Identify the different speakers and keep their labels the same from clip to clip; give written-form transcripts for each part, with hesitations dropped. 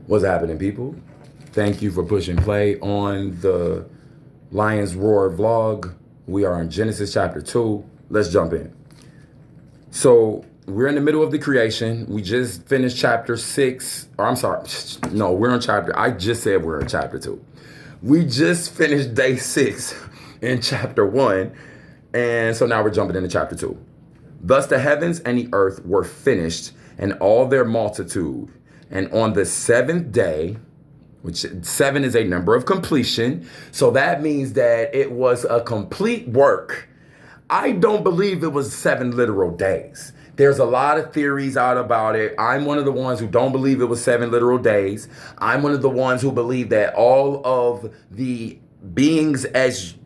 Speaker 1: What's happening, people? Thank you for pushing play on the Lion's Roar vlog. We are in Genesis chapter 2. Let's jump in. So we're in the middle of the creation. We just finished chapter 6. Or I'm sorry. No, we're on chapter. I just said we're in chapter 2. We just finished day 6 in chapter 1. And so now we're jumping into chapter 2. Thus the heavens and the earth were finished, and all their multitude. And on the seventh day, which 7 is a number of completion, so that means that it was a complete work. I don't believe it was 7 literal days. There's a lot of theories out about it. I'm one of the ones who don't believe it was 7 literal days. I'm one of the ones who believe that all of the beings as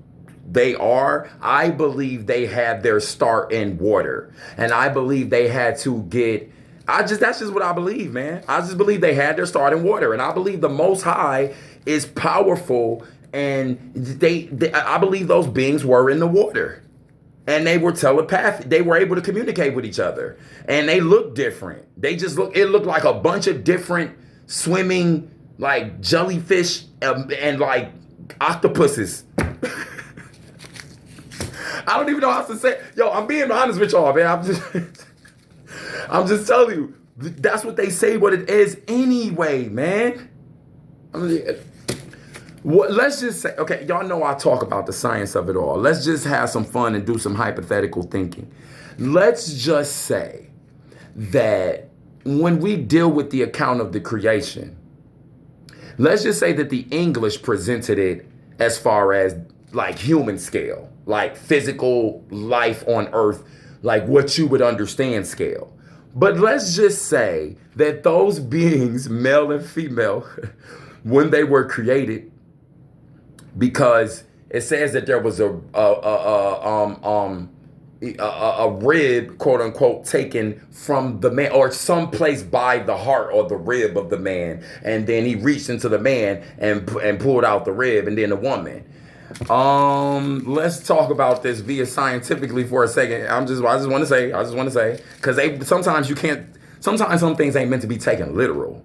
Speaker 1: they are, I believe they had their start in water. And I believe they had to get, that's just what I believe, man. I just believe they had their start in water. And I believe the Most High is powerful. And I believe those beings were in the water. And they were telepathic. They were able to communicate with each other. And they looked different. It looked like a bunch of different swimming, like jellyfish and like octopuses. I don't even know how to say it. Yo, I'm being honest with y'all, man. I'm just telling you. That's what they say what it is anyway, man. Let's just say, okay, y'all know I talk about the science of it all. Let's just have some fun and do some hypothetical thinking. Let's just say that when we deal with the account of the creation, let's just say that the English presented it as far as like human scale, like physical life on earth, like what you would understand scale. But let's just say that those beings, male and female, when they were created, because it says that there was a rib, quote unquote, taken from the man, or someplace by the heart or the rib of the man, and then he reached into the man and pulled out the rib, and then the woman. Let's talk about this via scientifically for a second. I just want to say, because sometimes some things ain't meant to be taken literal.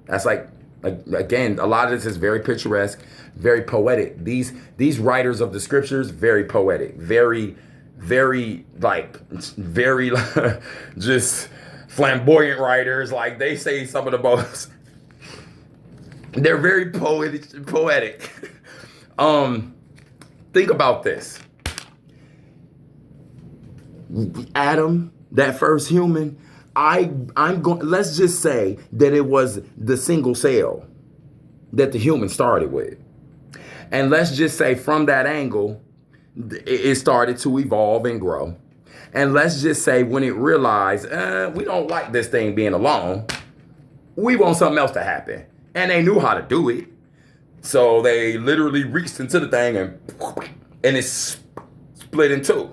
Speaker 1: That's like, again, a lot of this is very picturesque, very poetic. These writers of the scriptures, very poetic, very just flamboyant writers. Like, they say some of the most, they're very poetic. Think about this. Adam, that first human, let's just say that it was the single cell that the human started with. And let's just say from that angle, it started to evolve and grow. And let's just say when it realized, we don't like this thing being alone, we want something else to happen. And they knew how to do it. So they literally reached into the thing and it split in two.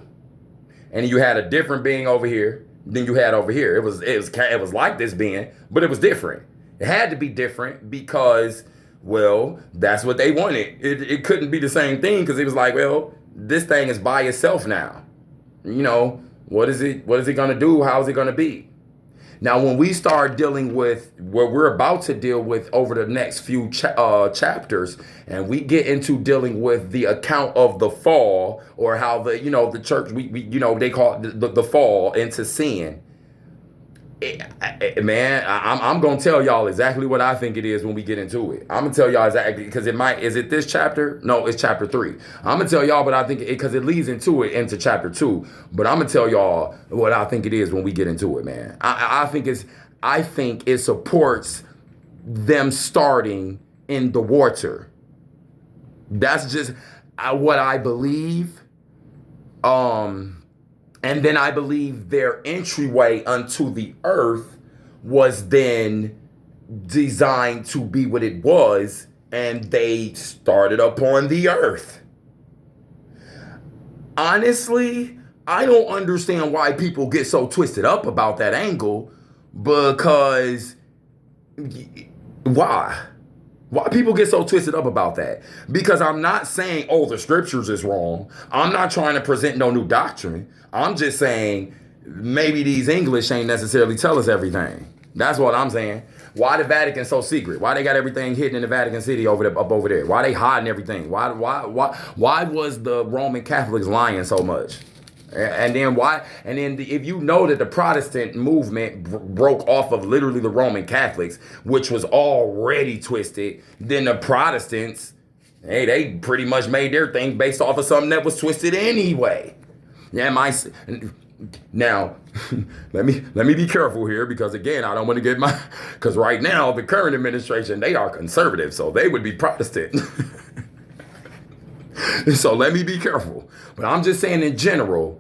Speaker 1: And you had a different being over here than you had over here. It was like this being, but it was different. It had to be different because, well, that's what they wanted. It couldn't be the same thing because it was like, well, this thing is by itself now. You know, what is it going to do? How is it going to be? Now, when we start dealing with what we're about to deal with over the next few chapters, and we get into dealing with the account of the fall, or how the church, they call it the fall into sin. Man, I'm going to tell y'all exactly what I think it is when we get into it. I'm going to tell y'all exactly, because is it this chapter? No, it's chapter 3. I'm going to tell y'all what I think, because it leads into chapter 2. But I'm going to tell y'all what I think it is when we get into it, man. I think it supports them starting in the water. That's just what I believe. And then I believe their entryway unto the earth was then designed to be what it was, and they started upon the earth. Honestly, I don't understand why people get so twisted up about that angle, because why? Why people get so twisted up about that? Because I'm not saying, oh, the scriptures is wrong. I'm not trying to present no new doctrine. I'm just saying maybe these English ain't necessarily tell us everything. That's what I'm saying. Why the Vatican so secret? Why they got everything hidden in the Vatican City over there, up over there? Why they hiding everything? Why was the Roman Catholics lying so much? And then why? And then if you know that the Protestant movement broke off of literally the Roman Catholics, which was already twisted, then the Protestants, hey, they pretty much made their thing based off of something that was twisted anyway. Yeah, now, let me be careful here because again, I don't want to get because right now the current administration, they are conservative, so they would be Protestant. So let me be careful. But I'm just saying in general,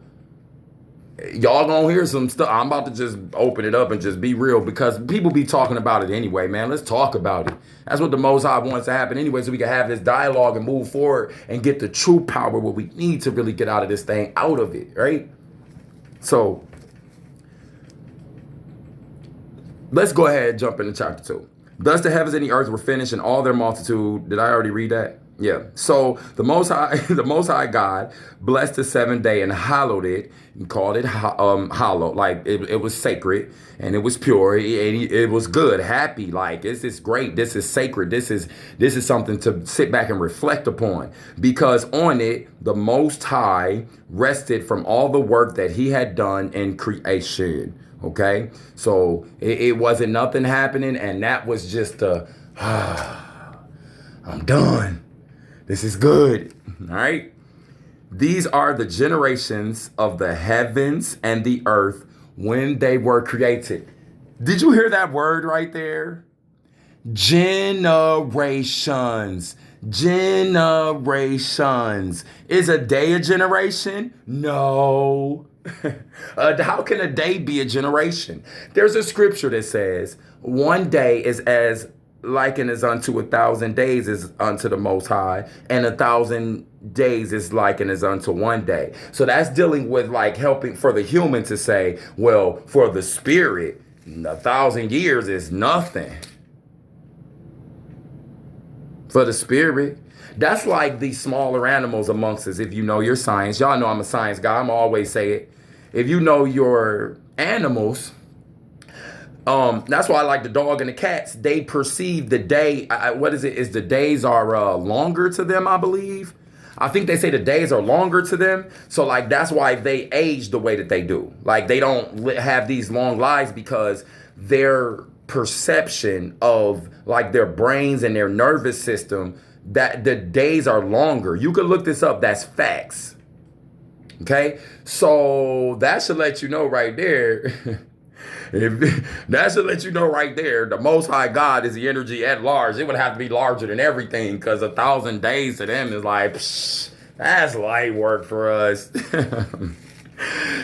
Speaker 1: y'all gonna hear some stuff. I'm about to just open it up and just be real because people be talking about it anyway, man. Let's talk about it. That's what the Most High wants to happen anyway, so we can have this dialogue and move forward and get the true power, what we need to really get out of this thing, out of it, right? So let's go ahead and jump into chapter 2. Thus the heavens and the earth were finished and all their multitude. Did I already read that? Yeah. So the Most High God blessed the seventh day and hallowed it and called it hallowed, like it was sacred and it was pure. It was good, happy. Like this is great. This is sacred. This is something to sit back and reflect upon because on it the Most High rested from all the work that He had done in creation. Okay, so it wasn't nothing happening, and that was just I'm done. This is good. All right. These are the generations of the heavens and the earth when they were created. Did you hear that word right there? Generations. Generations. Is a day a generation? No. How can a day be a generation? There's a scripture that says one day is as likened as unto 1,000 days is unto the Most High, and 1,000 days is likened as unto one day. So that's dealing with like helping for the human to say, well, for the spirit, 1,000 years is nothing. For the spirit, that's like these smaller animals amongst us. If you know your science, y'all know I'm a science guy. I'm always say it. If you know your animals, that's why I like the dog and the cats. They perceive the day. What is it? Is the days are longer to them, I believe. I think they say the days are longer to them. So like that's why they age the way that they do. Like they don't have these long lives because their perception of like their brains and their nervous system, that the days are longer. You can look this up. That's facts. Okay. So that should let you know right there. That should let you know right there, the Most High God is the energy at large. It would have to be larger than everything because 1,000 days to them is like, psh, that's light work for us.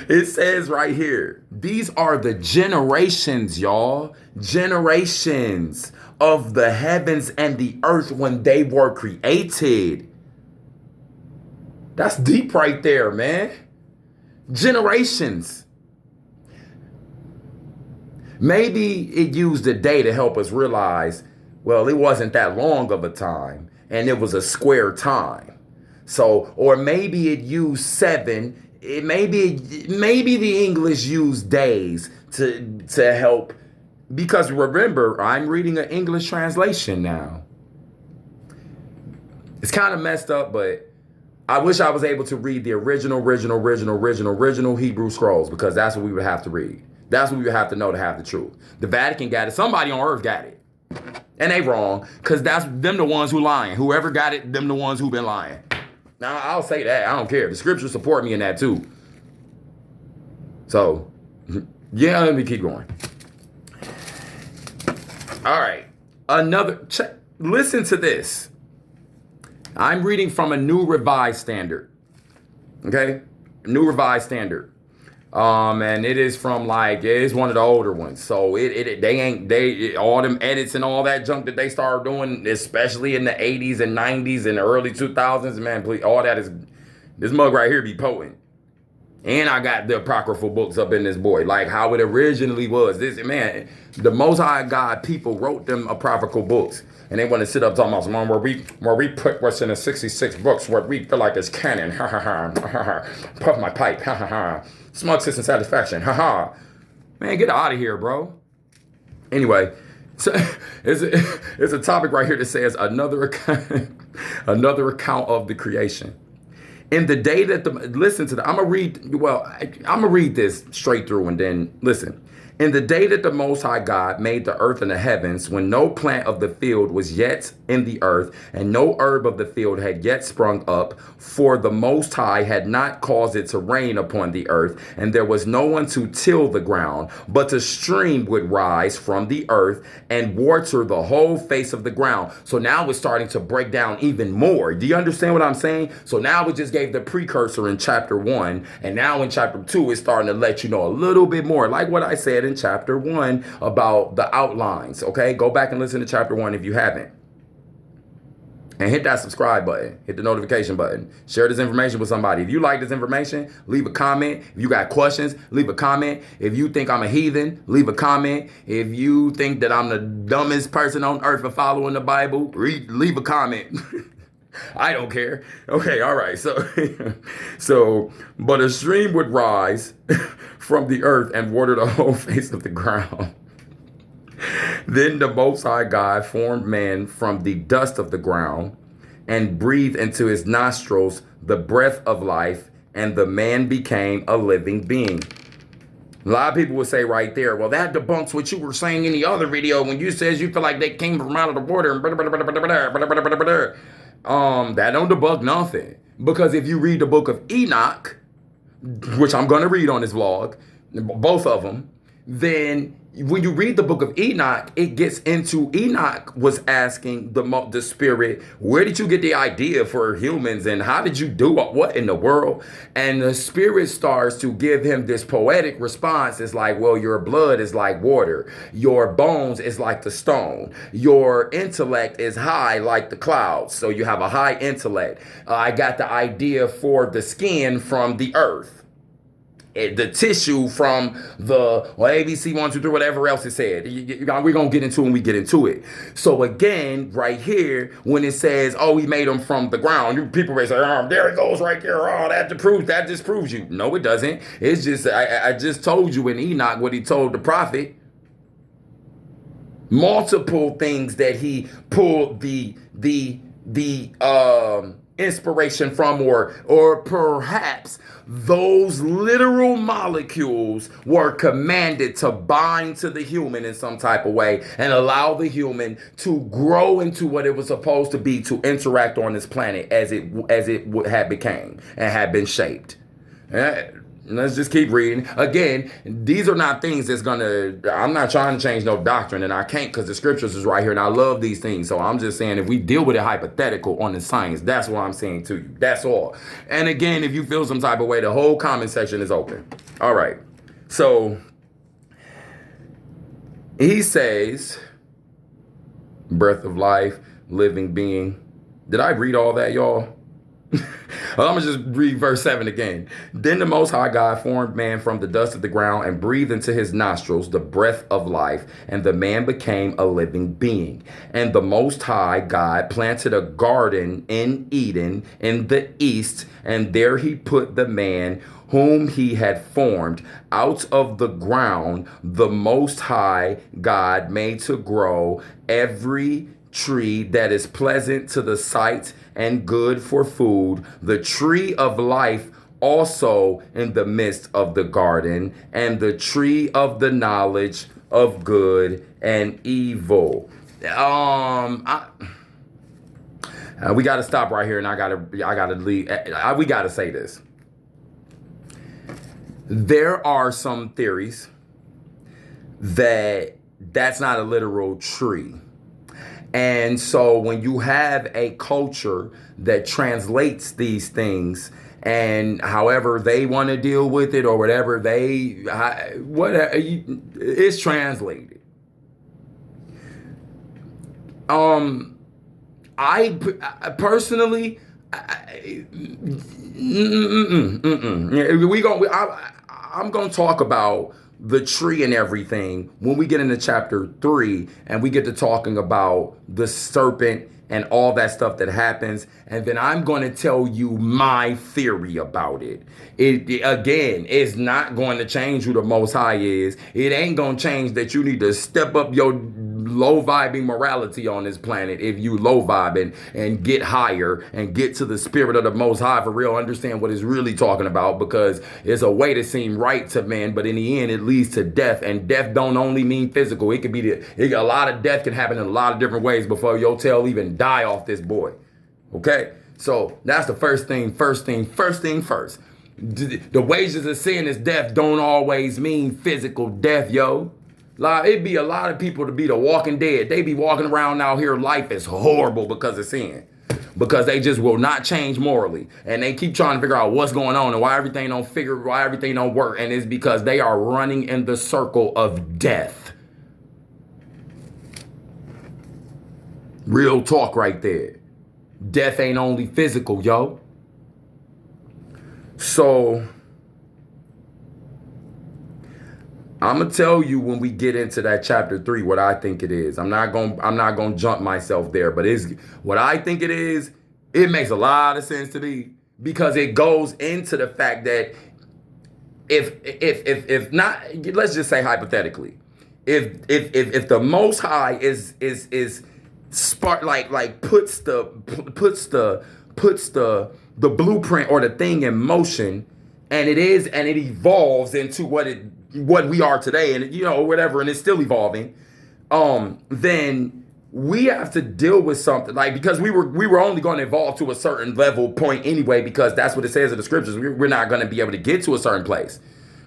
Speaker 1: It says right here, these are the generations, y'all. Generations of the heavens and the earth when they were created. That's deep right there, man. Generations. Maybe it used a day to help us realize, well, it wasn't that long of a time and it was a square time. So, or maybe it used 7. Maybe the English used days to help, because remember, I'm reading an English translation now. It's kind of messed up, but I wish I was able to read the original Hebrew scrolls because that's what we would have to read. That's what we would have to know to have the truth. The Vatican got it. Somebody on earth got it. And they wrong, because that's them the ones who lying. Whoever got it, them the ones who been lying. Now, I'll say that. I don't care. The scriptures support me in that too. So, yeah, let me keep going. All right. Listen to this. I'm reading from a New Revised Standard. Okay? New Revised Standard. And it is from it's one of the older ones. So all them edits and all that junk that they started doing, especially in the 80s and 90s and the early 2000s, man, please, all that is, this mug right here be potent. And I got the apocryphal books up in this boy, like how it originally was. This, man, the Most High God people wrote them apocryphal books. And they want to sit up talking about some where we put what's in the 66 books, what we feel like is canon. Ha ha ha. Puff my pipe. Ha ha ha. Smug sense and satisfaction. Ha ha. Man, get out of here, bro. Anyway, So it's a topic right here that says another account, another account of the creation. In the day that listen to the, I'm gonna read this straight through and then listen. In the day that the Most High God made the earth and the heavens, when no plant of the field was yet in the earth, and no herb of the field had yet sprung up, for the Most High had not caused it to rain upon the earth, and there was no one to till the ground, but a stream would rise from the earth and water the whole face of the ground. So now it's starting to break down even more. Do you understand what I'm saying? So now we just gave the precursor in chapter 1, and now in chapter 2, it's starting to let you know a little bit more, like what I said in chapter 1 about the outlines. Okay, go back and listen to chapter 1 if you haven't, and hit that subscribe button, hit the notification button, share this information with somebody. If you like this information, leave a comment. If you got questions, leave a comment. If you think I'm a heathen, leave a comment. If you think that I'm the dumbest person on earth for following the Bible, leave a comment. I don't care. Okay, all right. So, but a stream would rise from the earth and water the whole face of the ground. Then the Most High God formed man from the dust of the ground and breathed into his nostrils the breath of life, and the man became a living being. A lot of people would say right there, well, that debunks what you were saying in the other video when you says you feel like they came from out of the water and that don't debunk nothing. Because if you read the book of Enoch, which I'm going to read on this vlog, both of them, then when you read the book of Enoch, it gets into Enoch was asking the spirit, where did you get the idea for humans and how did you do what in the world? And the spirit starts to give him this poetic response. It's like, well, your blood is like water. Your bones is like the stone. Your intellect is high like the clouds. So you have a high intellect. I got the idea for the skin from the earth. The tissue from the ABC 1, 2, 3, whatever else it said. We're going to get into it when we get into it. So again, right here, when it says, oh, he made them from the ground, people may say, oh, there it goes right there. Oh, that disproves you. No, it doesn't. It's just, I just told you in Enoch what he told the prophet. Multiple things that he pulled the inspiration from, or perhaps those literal molecules were commanded to bind to the human in some type of way and allow the human to grow into what it was supposed to be, to interact on this planet as it had became and had been shaped. Let's just keep reading. Again, these are not things that's I'm not trying to change no doctrine, and I can't, because the scriptures is right here, and I love these things. So I'm just saying, if we deal with it hypothetical on the science, that's what I'm saying to you. That's all. And again, if you feel some type of way, the whole comment section is open. All right. So he says, breath of life, living being. Did I read all that, y'all? Well, I'm going to just read verse 7 again. Then the Most High God formed man from the dust of the ground and breathed into his nostrils the breath of life, and the man became a living being. And the Most High God planted a garden in Eden in the east, and there he put the man whom he had formed. Out of the ground the Most High God made to grow every tree that is pleasant to the sight and good for food, the tree of life also in the midst of the garden, and the tree of the knowledge of good and evil. We got to stop right here, and I gotta leave. We got to say this. There are some theories that that's not a literal tree. And so when you have a culture that translates these things, and however they want to deal with it, or whatever it's translated. I personally, I'm gonna talk about the tree and everything when we get into chapter 3 and we get to talking about the serpent and all that stuff that happens. And then I'm going to tell you my theory about it. It again, is not going to change who the Most High is. It ain't going to change that you need to step up your low vibing morality on this planet if you low vibing and get higher and get to the spirit of the Most High for real. Understand what it's really talking about, because it's a way to seem right to men, but in the end it leads to death. And death don't only mean physical. It could be a lot of death can happen in a lot of different ways before your tail even die off this boy. Okay, so that's the first thing first. The wages of sin is death don't always mean physical death, yo. Like, it'd be a lot of people to be the walking dead. They be walking around out here, life is horrible because of sin. Because they just will not change morally. And they keep trying to figure out what's going on and why everything don't work. And it's because they are running in the circle of death. Real talk right there. Death ain't only physical, yo. So I'm gonna tell you when we get into that chapter 3 what I think it is. I'm not gonna jump myself there, but it's what I think it is. It makes a lot of sense to me, because it goes into the fact that if not, let's just say hypothetically, if the Most High is spark like puts the blueprint or the thing in motion, and it evolves into what we are today, and whatever, and it's still evolving, then we have to deal with something, like, because we were only going to evolve to a certain level point anyway, because that's what it says in the scriptures. We're not going to be able to get to a certain place,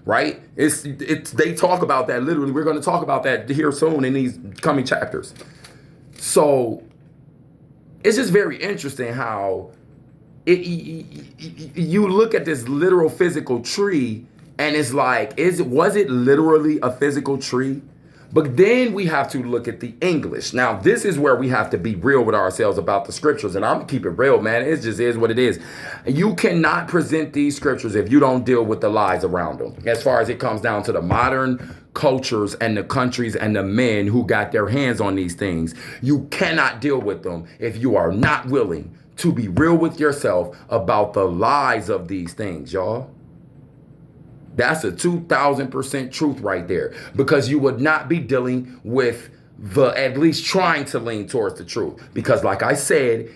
Speaker 1: right? They talk about that literally. We're going to talk about that here soon in these coming chapters. So it's just very interesting how you look at this literal physical tree, and it's like, was it literally a physical tree? But then we have to look at the English. Now, this is where we have to be real with ourselves about the scriptures. And I'm going to keep it real, man. It just is what it is. You cannot present these scriptures if you don't deal with the lies around them. As far as it comes down to the modern cultures and the countries and the men who got their hands on these things, you cannot deal with them if you are not willing to be real with yourself about the lies of these things, y'all. That's a 2,000% truth right there, because you would not be dealing with at least trying to lean towards the truth. Because like I said,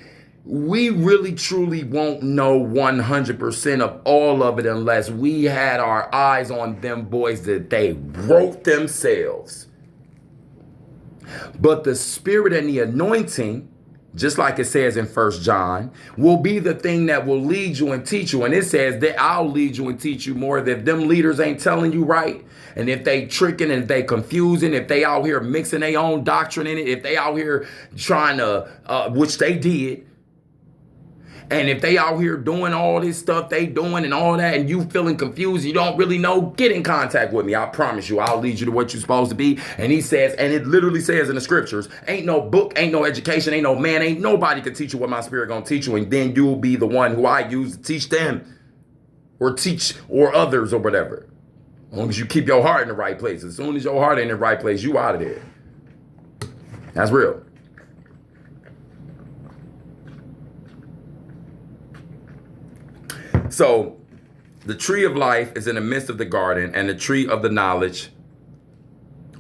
Speaker 1: we really truly won't know 100% of all of it unless we had our eyes on them boys that they wrote themselves. But the spirit and the anointing, just like it says in 1 John, will be the thing that will lead you and teach you. And it says that I'll lead you and teach you more. That if them leaders ain't telling you right, and if they tricking and if they confusing, if they out here mixing their own doctrine in it, if they out here trying to, which they did, and if they out here doing all this stuff they doing and all that, and you feeling confused, you don't really know, get in contact with me. I promise you, I'll lead you to what you're supposed to be. And he says, and it literally says in the scriptures, ain't no book, ain't no education, ain't no man, ain't nobody can teach you what my spirit gonna teach you. And then you'll be the one who I use to teach them or teach or others or whatever. As long as you keep your heart in the right place. As soon as your heart ain't in the right place, you out of there. That's real. So the tree of life is in the midst of the garden, and the tree of the knowledge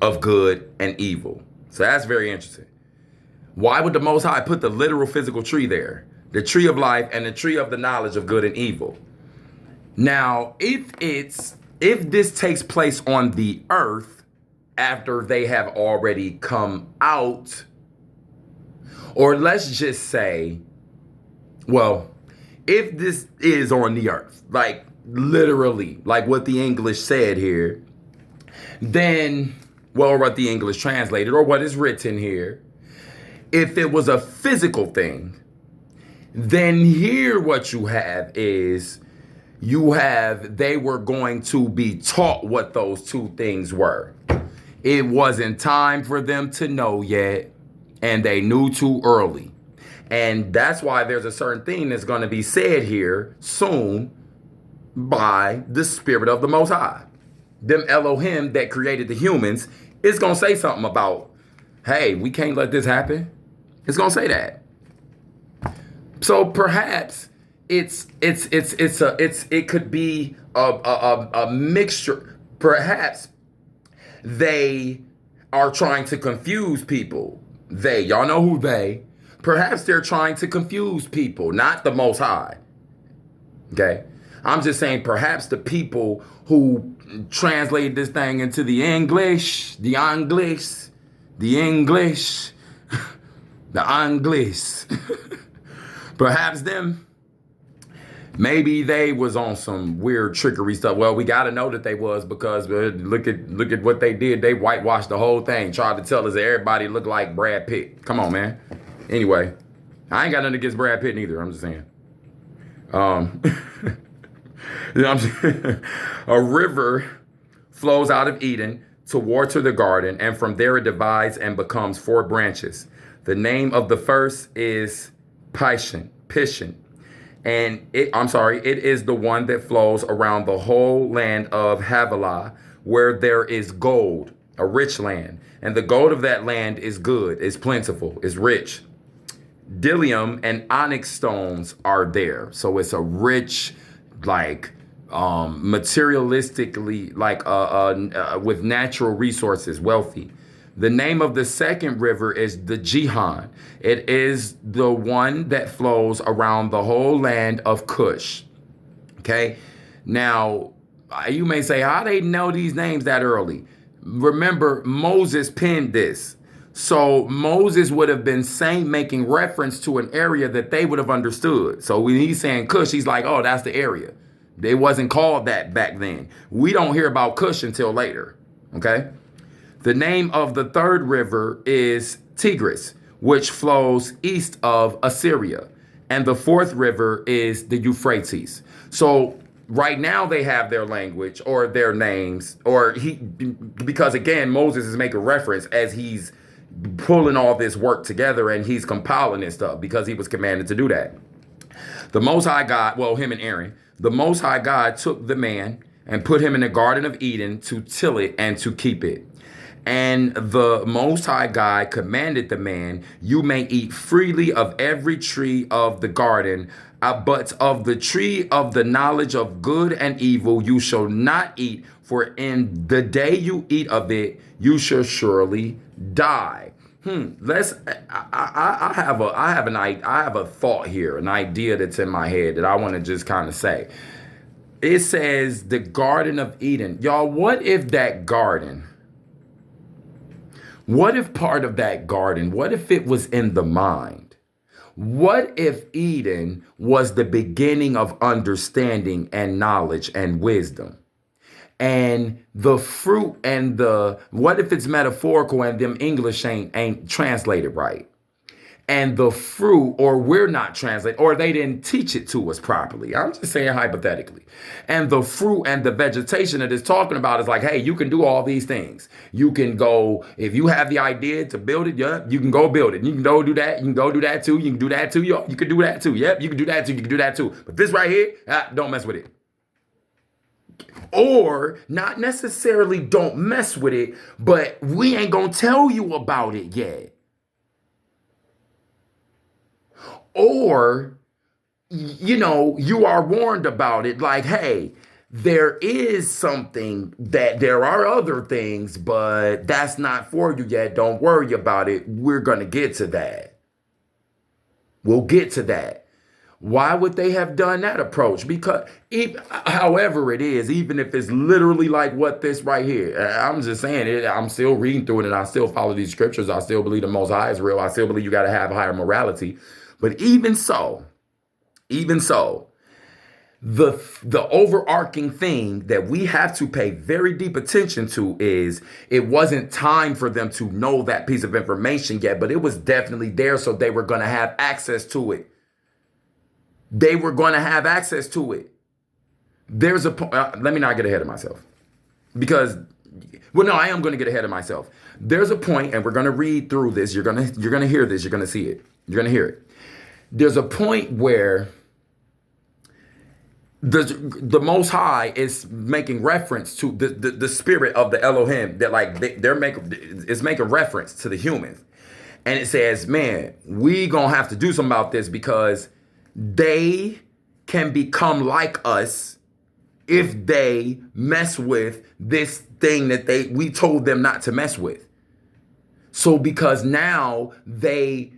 Speaker 1: of good and evil. So that's very interesting. Why would the Most High put the literal physical tree there? The tree of life and the tree of the knowledge of good and evil. Now, if this takes place on the earth after they have already come out, or let's just say, well, if this is on the earth, like literally, like what the English said here, then, well, what the English translated or what is written here, if it was a physical thing, then here what you have is, they were going to be taught what those two things were. It wasn't time for them to know yet, and they knew too early. And that's why there's a certain thing that's going to be said here soon by the Spirit of the Most High. Them Elohim that created the humans is going to say something about, hey, we can't let this happen. It's going to say that. So perhaps it could be a mixture. Perhaps they are trying to confuse people. Y'all know who they. Perhaps they're trying to confuse people, not the Most High. Okay? I'm just saying perhaps the people who translated this thing into the English, the English, perhaps them, maybe they was on some weird trickery stuff. Well, we got to know that they was, because look at what they did. They whitewashed the whole thing, tried to tell us that everybody looked like Brad Pitt. Come on, man. Anyway, I ain't got nothing against Brad Pitt either. I'm just saying. You know what I'm saying? A river flows out of Eden to water the garden, and from there it divides and becomes 4 branches. The name of the first is Pishon. And it is the one that flows around the whole land of Havilah, where there is gold, a rich land. And the gold of that land is good, is plentiful, is rich. Bdellium and onyx stones are there. So it's a rich, like, materialistically, like, with natural resources, wealthy. The name of the second river is the Gihon. It is the one that flows around the whole land of Cush. Okay? Now, you may say, how they know these names that early? Remember, Moses penned this. So Moses would have been making reference to an area that they would have understood. So when he's saying Cush, he's like, oh, that's the area. It wasn't called that back then. We don't hear about Cush until later. Okay? The name of the third river is Tigris, which flows east of Assyria. And the fourth river is the Euphrates. So right now they have their language or their names, because again, Moses is making reference as he's pulling all this work together and he's compiling this stuff because he was commanded to do that. The Most High God, well, him and Aaron, the Most High God took the man and put him in the Garden of Eden to till it and to keep it. And the Most High God commanded the man, you may eat freely of every tree of the garden, but of the tree of the knowledge of good and evil you shall not eat, for in the day you eat of it, you shall surely die. I have a thought here, an idea that's in my head that I want to just kind of say. It says the Garden of Eden. Y'all, what if that garden, what if part of that garden, what if it was in the mind? What if Eden was the beginning of understanding and knowledge and wisdom? And the fruit and what if it's metaphorical and them English ain't translated right? And the fruit, or we're not translating, or they didn't teach it to us properly. I'm just saying hypothetically. And the fruit and the vegetation that it's talking about is like, hey, you can do all these things. You can go, if you have the idea to build it, yeah, you can go build it. You can go do that. You can go do that too. You can do that too. You can do that too. Yep, you can do that too. You can do that too. But this right here, don't mess with it. Or not necessarily don't mess with it, but we ain't gonna tell you about it yet. Or, you are warned about it, like, hey, there is something there are other things, but that's not for you yet. Don't worry about it. We're going to get to that. We'll get to that. Why would they have done that approach? Because however it is, even if it's literally like what this right here, I'm just saying it, I'm still reading through it and I still follow these scriptures. I still believe the Most High is real. I still believe you got to have higher morality. But even so, the overarching thing that we have to pay very deep attention to is it wasn't time for them to know that piece of information yet, but it was definitely there, so they were going to have access to it. There's a point. Let me not get ahead of myself because, I am going to get ahead of myself. There's a point, and we're going to read through this. You're going to hear this. You're going to see it. You're going to hear it. There's a point where the Most High is making reference to the spirit of the Elohim that is making reference to the humans. And it says, man, we going to have to do something about this because they can become like us if they mess with this thing that we told them not to mess with. So because now I'm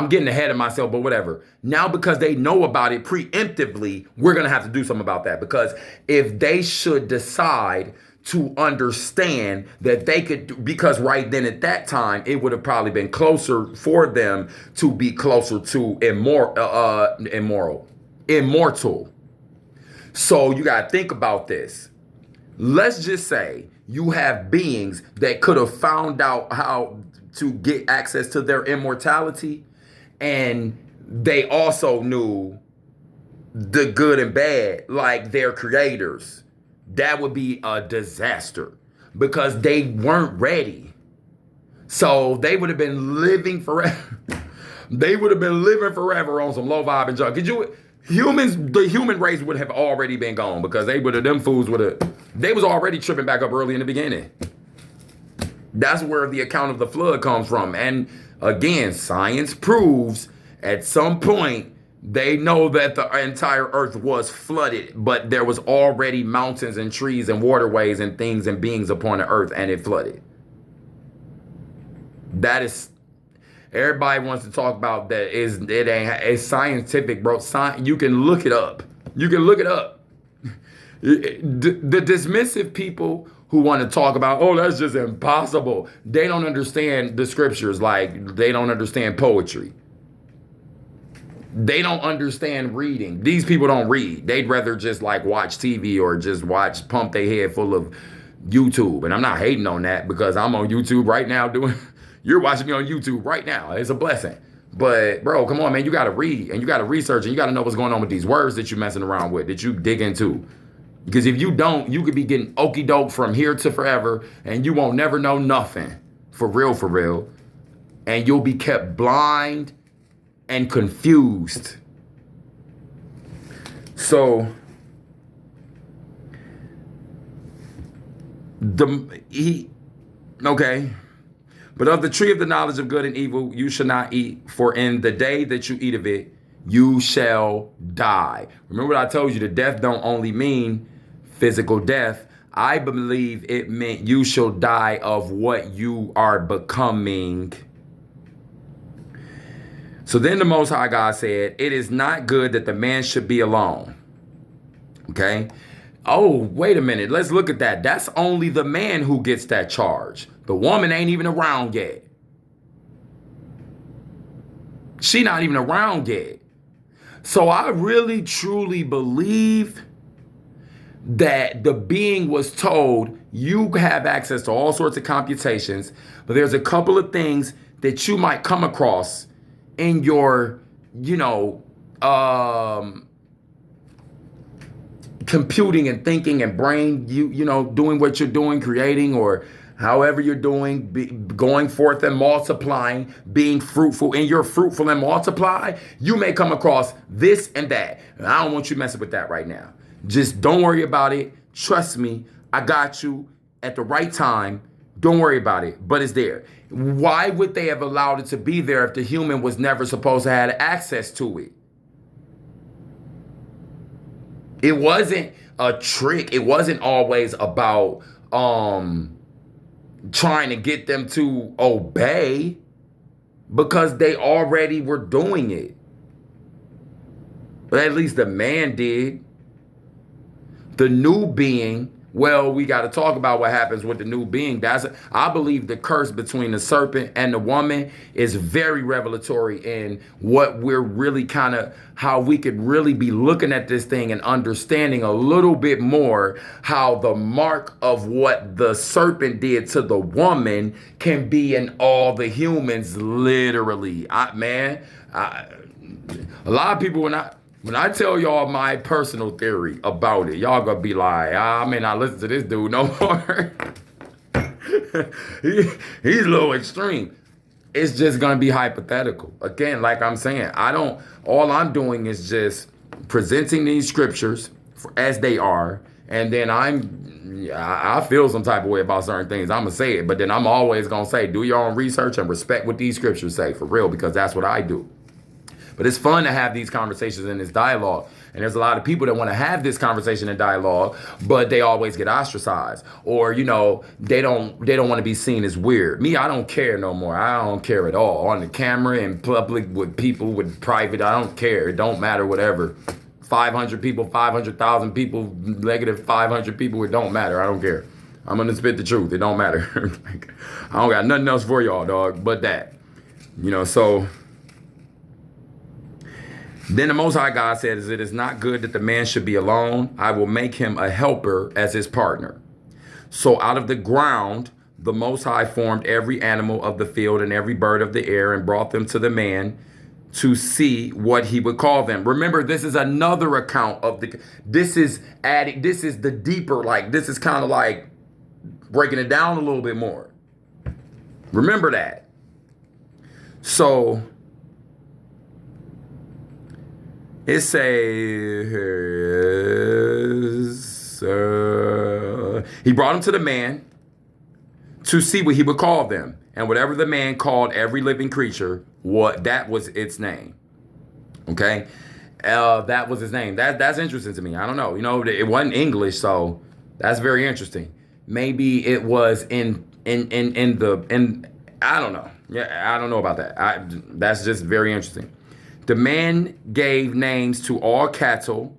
Speaker 1: getting ahead of myself, but whatever. Now because they know about it preemptively, we're going to have to do something about that. Because if they should decide to understand that they could, because right then at that time, it would have probably been closer for them to be closer to immortal. So you got to think about this. Let's just say you have beings that could have found out how to get access to their immortality, and they also knew the good and bad, like their creators. That would be a disaster because they weren't ready. So they would have been living forever. They would have been living forever on some low vibe and junk. The human race would have already been gone because they was already tripping back up early in the beginning. That's where the account of the flood comes from. And again, science proves at some point they know that the entire earth was flooded, but there was already mountains and trees and waterways and things and beings upon the earth, and it flooded. That is, everybody wants to talk about that. It's scientific, bro. You can look it up. You can look it up. The dismissive people who want to talk about, oh, that's just impossible. They don't understand the scriptures, like they don't understand poetry. They don't understand reading. These people don't read. They'd rather just like watch TV or just pump their head full of YouTube. And I'm not hating on that because I'm on YouTube right now you're watching me on YouTube right now. It's a blessing. But bro, come on, man. You got to read and you got to research and you got to know what's going on with these words that you're messing around with, that you dig into. Because if you don't, you could be getting okie doke from here to forever and you won't never know nothing. For real. And you'll be kept blind and confused. So okay. But of the tree of the knowledge of good and evil you shall not eat, for in the day that you eat of it, you shall die. Remember what I told you, the death don't only mean physical death. I believe it meant you shall die of what you are becoming. So then the Most High God said, it is not good that the man should be alone. Okay. Oh, wait a minute. Let's look at that. That's only the man who gets that charge. The woman ain't even around yet. She not even around yet. So I really, truly believe that the being was told, you have access to all sorts of computations, but there's a couple of things that you might come across in your, computing and thinking and brain, doing what you're doing, creating or however you're doing, going forth and multiplying, being fruitful. In your fruitful and multiply, you may come across this and that. And I don't want you messing with that right now. Just don't worry about it. Trust me, I got you at the right time. Don't worry about it, but it's there. Why would they have allowed it to be there if the human was never supposed to have access to it? It wasn't a trick. It wasn't always about trying to get them to obey, because they already were doing it. But at least the man did. The new being, well, we got to talk about what happens with the new being. I believe the curse between the serpent and the woman is very revelatory in what we're really how we could really be looking at this thing and understanding a little bit more how the mark of what the serpent did to the woman can be in all the humans, literally. A lot of people, when I tell y'all my personal theory about it, y'all gonna be like, I may not listen to this dude no more. He's a little extreme. It's just gonna be hypothetical. Again, like I'm saying, all I'm doing is just presenting these scriptures as they are, and then I feel some type of way about certain things. I'm gonna say it, but then I'm always gonna say, do your own research and respect what these scriptures say, for real, because that's what I do. But it's fun to have these conversations in this dialogue. And there's a lot of people that want to have this conversation and dialogue, but they always get ostracized, or they don't want to be seen as weird. Me, I don't care no more. I don't care at all. On the camera, in public, with people, with private, I don't care. It don't matter, whatever. 500 people, 500,000 people, negative 500 people, it don't matter. I don't care. I'm gonna spit the truth. It don't matter. Like, I don't got nothing else for y'all, dog, but that. So then the Most High God says, it is not good that the man should be alone. I will make him a helper as his partner. So out of the ground, the Most High formed every animal of the field and every bird of the air and brought them to the man to see what he would call them. Remember, this is another account of this is the deeper, like, this is kind of like breaking it down a little bit more. Remember that. So it says, he brought him to the man to see what he would call them. And whatever the man called every living creature, that was its name. Okay? That was his name. That's interesting to me. I don't know. It wasn't English, so that's very interesting. Maybe it was in I don't know. Yeah, I don't know about that. That's just very interesting. The man gave names to all cattle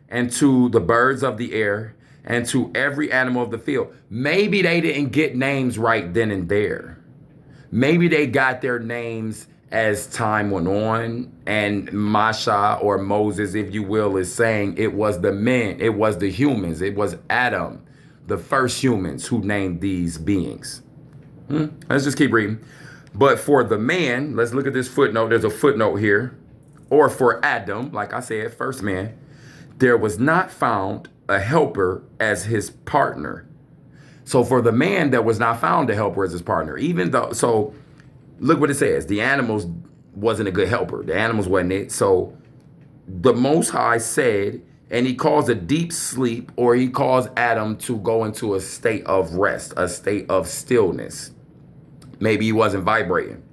Speaker 1: and to the birds of the air and to every animal of the field. Maybe they didn't get names right then and there. Maybe they got their names as time went on, and Masha, or Moses, if you will, is saying it was the men, it was the humans, it was Adam, the first humans who named these beings. Let's just keep reading. But for the man, let's look at this footnote. There's a footnote here. Or for Adam, like I said, first man, there was not found a helper as his partner. So for the man, there was not found a helper as his partner. So look what it says. The animals wasn't a good helper. The animals wasn't it. So the Most High said, and he calls a deep sleep, or he calls Adam to go into a state of rest, a state of stillness. Maybe he wasn't vibrating.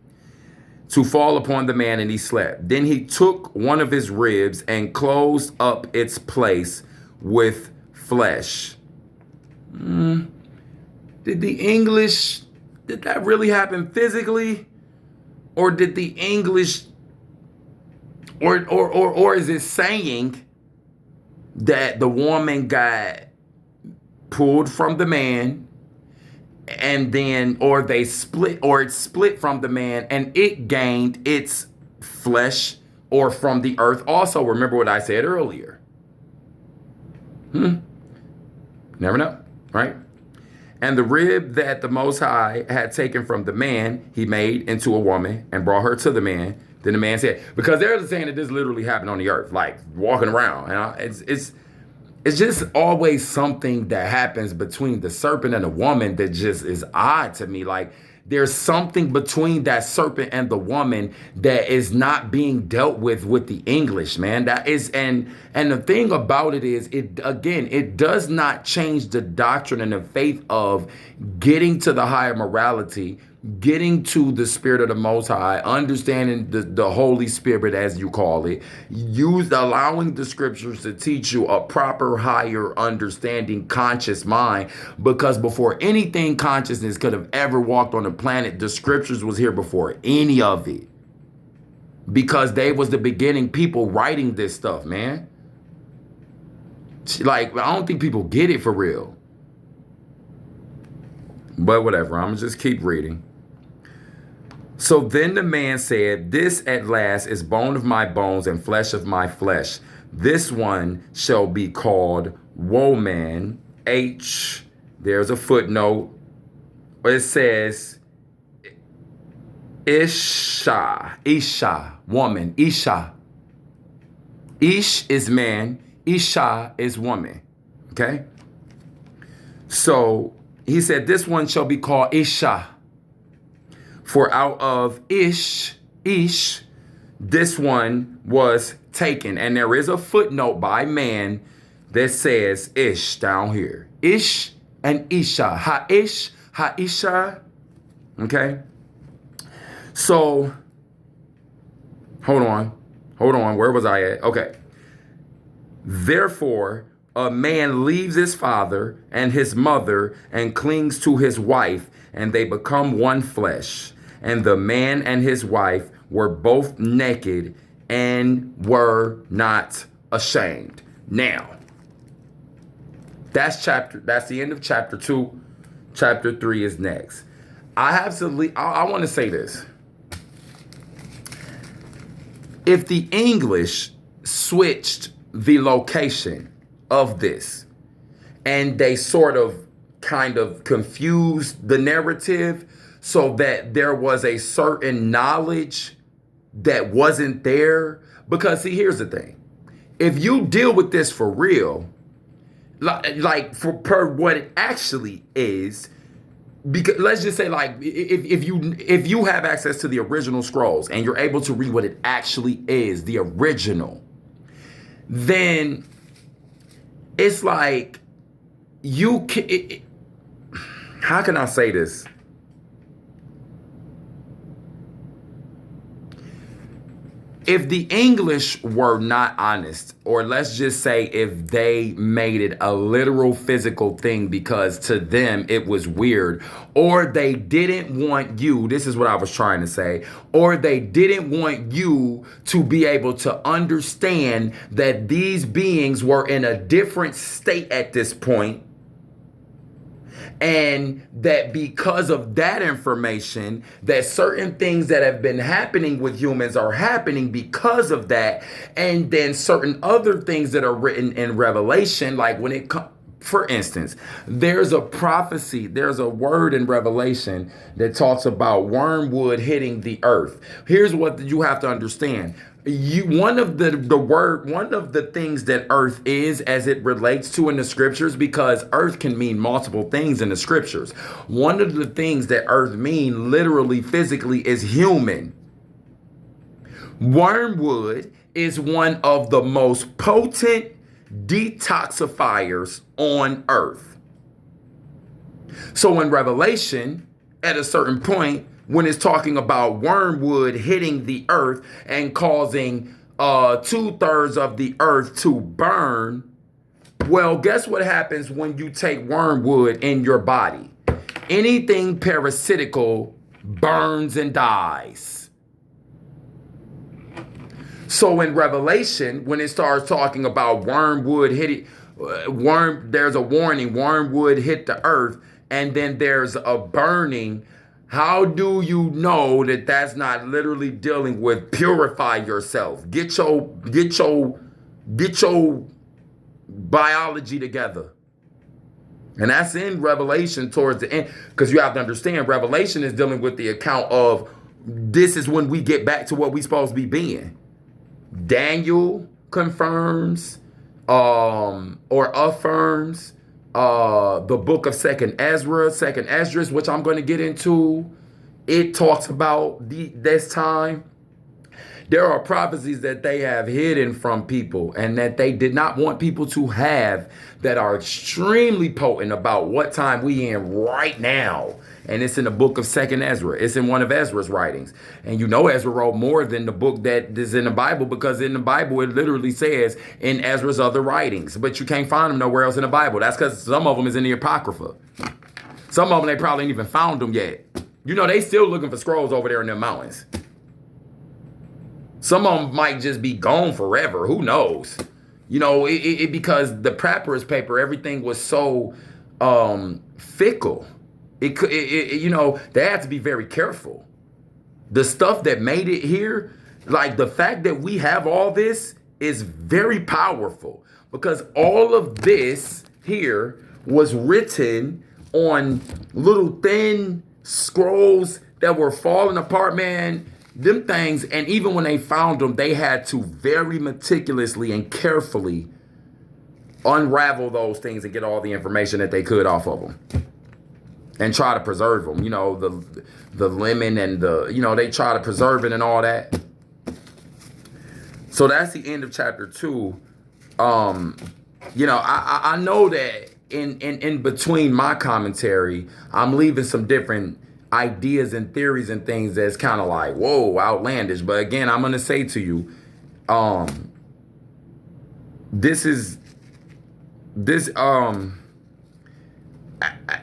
Speaker 1: To fall upon the man, and he slept. Then he took one of his ribs and closed up its place with flesh. Did that really happen physically? Or did the English, or is it saying that the woman got pulled from the man, and then, or they split, or it split from the man and it gained its flesh, or from the earth also? Remember what I said earlier. Never know, right? And the rib that the Most High had taken from the man, he made into a woman and brought her to the man. Then the man said, because they're saying that this literally happened on the earth, like walking around. And it's just always something that happens between the serpent and the woman that just is odd to me. Like, there's something between that serpent and the woman that is not being dealt with the English, man. That is, and the thing about it is, it does not change the doctrine and the faith of getting to the higher morality, getting to the spirit of the Most High, understanding the Holy Spirit, as you call it, allowing the scriptures to teach you a proper, higher understanding, conscious mind. Because before anything consciousness could have ever walked on the planet, the scriptures was here before any of it. Because they was the beginning people writing this stuff, man. Like, I don't think people get it for real. But whatever, I'm gonna just keep reading. So then the man said, this at last is bone of my bones and flesh of my flesh. This one shall be called woman. There's a footnote. It says Isha, woman, Isha. Ish is man, Isha is woman. Okay? So he said, this one shall be called Isha. For out of Ish, this one was taken. And there is a footnote by man that says Ish down here. Ish and Isha. Ha-ish, ha-isha. Okay? So, hold on. Hold on, where was I at? Okay. Therefore, a man leaves his father and his mother and clings to his wife, and they become one flesh. And the man and his wife were both naked and were not ashamed. Now, that's the end of chapter 2. Chapter 3 is next. I want to say this. If the English switched the location of this and they sort of kind of confused the narrative so that there was a certain knowledge that wasn't there, because see, here's the thing. If you deal with this for real, like for per what it actually is, because let's just say, like, if you have access to the original scrolls and you're able to read what it actually is, the original, then it's like how can I say this? If the English were not honest, or let's just say if they made it a literal physical thing because to them it was weird, or they didn't want you, this is what I was trying to say, or they didn't want you to be able to understand that these beings were in a different state at this point, and that because of that information, that certain things that have been happening with humans are happening because of that. And then certain other things that are written in Revelation, like when it comes, for instance, there's a prophecy, there's a word in Revelation that talks about wormwood hitting the earth. Here's what you have to understand. One of the things that earth is as it relates to in the scriptures, because earth can mean multiple things in the scriptures. One of the things that earth mean literally physically is human. Wormwood is one of the most potent detoxifiers on earth. So in Revelation, at a certain point, when it's talking about wormwood hitting the earth and causing 2/3 of the earth to burn, well, guess what happens when you take wormwood in your body? Anything parasitical burns and dies. So in Revelation, when it starts talking about wormwood hitting, there's a warning, wormwood hit the earth, and then there's a burning. How do you know that that's not literally dealing with purify yourself? Get your biology together. And that's in Revelation towards the end, because you have to understand Revelation is dealing with the account of this is when we get back to what we supposed to be being. Daniel confirms or affirms the book of Second Esdras, which I'm going to get into. It talks about this time. There are prophecies that they have hidden from people and that they did not want people to have, that are extremely potent about what time we in right now. And it's in the book of Second Ezra. It's in one of Ezra's writings. And you know Ezra wrote more than the book that is in the Bible, because in the Bible it literally says in Ezra's other writings. But you can't find them nowhere else in the Bible. That's because some of them is in the Apocrypha. Some of them, they probably ain't even found them yet. You know, they still looking for scrolls over there in them mountains. Some of them might just be gone forever. Who knows? You know, because the papyrus paper, everything was so fickle. You know, they had to be very careful. The stuff that made it here, like the fact that we have all this is very powerful, because all of this here was written on little thin scrolls that were falling apart, man. Them things, and even when they found them, they had to very meticulously and carefully unravel those things and get all the information that they could off of them and try to preserve them. You know, the lemon and they try to preserve it and all that. So that's the end of chapter 2. I know that in between my commentary, I'm leaving some different ideas and theories and things that's kind of like, whoa, outlandish. But again, I'm going to say to you, This is this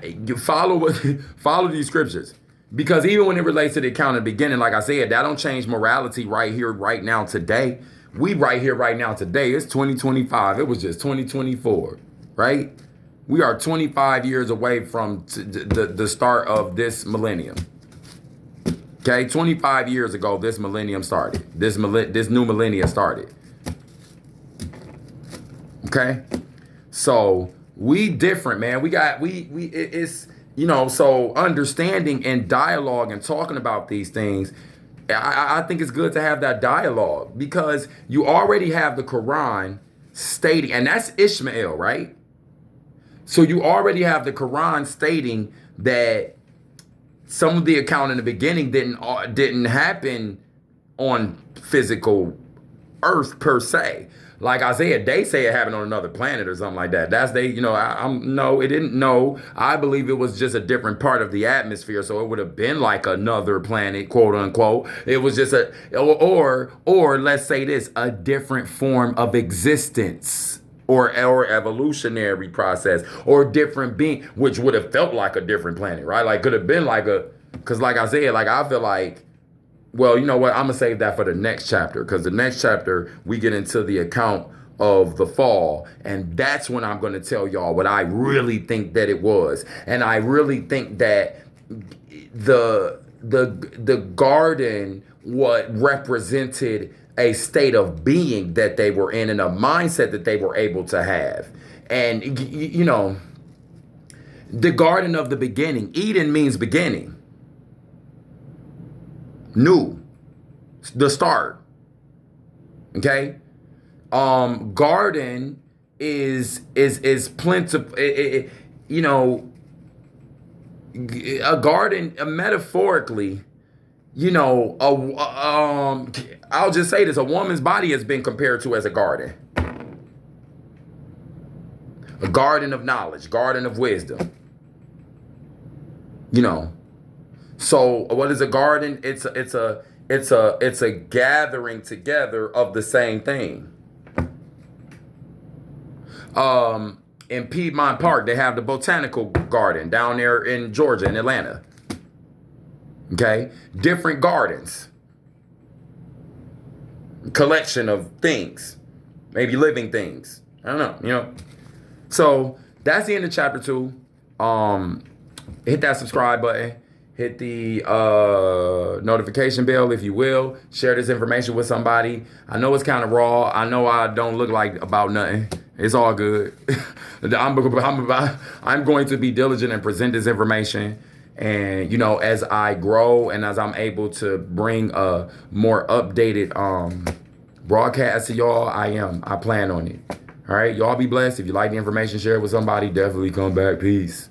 Speaker 1: you follow these scriptures, because even when it relates to the account in the beginning, like I said, that don't change morality right here, right now, today. We right here, right now, today. It's 2025. It was just 2024, right? We are 25 years away from the start of this millennium. Okay, 25 years ago, this millennium started. This new millennia started. Okay, so we different, man. It's, you know, so understanding and dialogue and talking about these things, I think it's good to have that dialogue, because you already have the Quran stating, and that's Ishmael, right? So you already have the Quran stating that some of the account in the beginning didn't happen on physical earth per se. Like I said, they say it happened on another planet or something like that. That's no, it didn't. No, I believe it was just a different part of the atmosphere. So it would have been like another planet, quote unquote. It was just or let's say this, a different form of existence, or evolutionary process, or different being, which would have felt like a different planet, right? Like could have been like because like I said, like I feel like, well, you know what? I'm going to save that for the next chapter, because the next chapter, we get into the account of the fall. And that's when I'm going to tell y'all what I really think that it was. And I really think that the garden, what represented a state of being that they were in, and a mindset that they were able to have. And, you know, the garden of the beginning, Eden means beginning. New, the start. Okay, garden is plentiful. You know, a garden, metaphorically. You know, I'll just say this: a woman's body has been compared to as a garden of knowledge, garden of wisdom. You know. So what is a garden? It's a gathering together of the same thing. In Piedmont Park, they have the botanical garden down there in Georgia, in Atlanta. Okay, different gardens, collection of things, maybe living things. I don't know, you know. So that's the end of chapter 2. Hit that subscribe button. Hit the notification bell, if you will. Share this information with somebody. I know it's kind of raw. I know I don't look like about nothing. It's all good. I'm going to be diligent and present this information. And, you know, as I grow and as I'm able to bring a more updated broadcast to y'all, I plan on it. All right. Y'all be blessed. If you like the information, share it with somebody. Definitely come back. Peace.